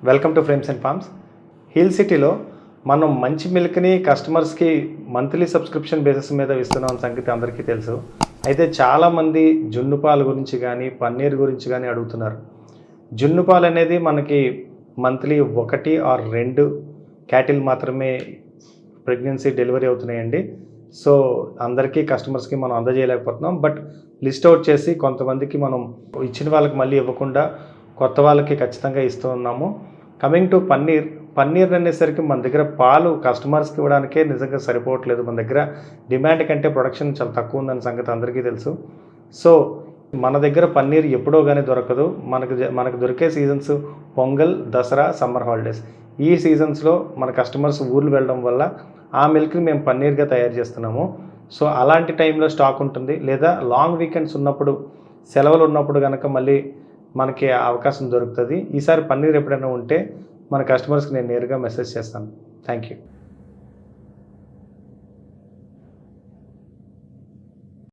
Welcome to frames and farms. Hill సిటీలో మనం మంచి మిల్క్ని కస్టమర్స్కి మంత్లీ సబ్స్క్రిప్షన్ బేసిస్ మీద ఇస్తున్నాం సంగతి అందరికీ తెలుసు. అయితే చాలామంది జున్ను పాలు గురించి కానీ పన్నీర్ గురించి కానీ అడుగుతున్నారు. జున్ను పాలు అనేది మనకి మంత్లీ 1 ఆర్ 2 క్యాటిల్ మాత్రమే ప్రెగ్నెన్సీ డెలివరీ అవుతున్నాయండి. సో అందరికీ కస్టమర్స్కి మనం అందజేయలేకపోతున్నాం. బట్ లిస్ట్ అవుట్ చేసి కొంతమందికి మనం ఇచ్చిన వాళ్ళకి మళ్ళీ ఇవ్వకుండా కొత్త వాళ్ళకి ఖచ్చితంగా ఇస్తూ ఉన్నాము. కమింగ్ టు పన్నీర్ అనేసరికి మన దగ్గర పాలు కస్టమర్స్కి ఇవ్వడానికే నిజంగా సరిపోవట్లేదు. మన దగ్గర డిమాండ్ కంటే ప్రొడక్షన్ చాలా తక్కువ ఉందన్న సంగతి అందరికీ తెలుసు. సో మన దగ్గర పన్నీర్ ఎప్పుడో కానీ దొరకదు. మనకు దొరికే seasons pongal, Dasara, summer holidays. ఈ సీజన్స్లో మన కస్టమర్స్ ఊర్లు వెళ్ళడం వల్ల ఆ మిల్క్ని మేము పన్నీర్గా తయారు చేస్తున్నాము. సో అలాంటి టైంలో స్టాక్ ఉంటుంది, లేదా లాంగ్ వీకెండ్స్ ఉన్నప్పుడు, సెలవులు ఉన్నప్పుడు కనుక మళ్ళీ మనకి అవకాశం దొరుకుతుంది. ఈసారి పన్నీర్ ఎప్పుడైనా ఉంటే మన కస్టమర్స్కి నేను నేరుగా మెసేజ్ చేస్తాను. Thank you.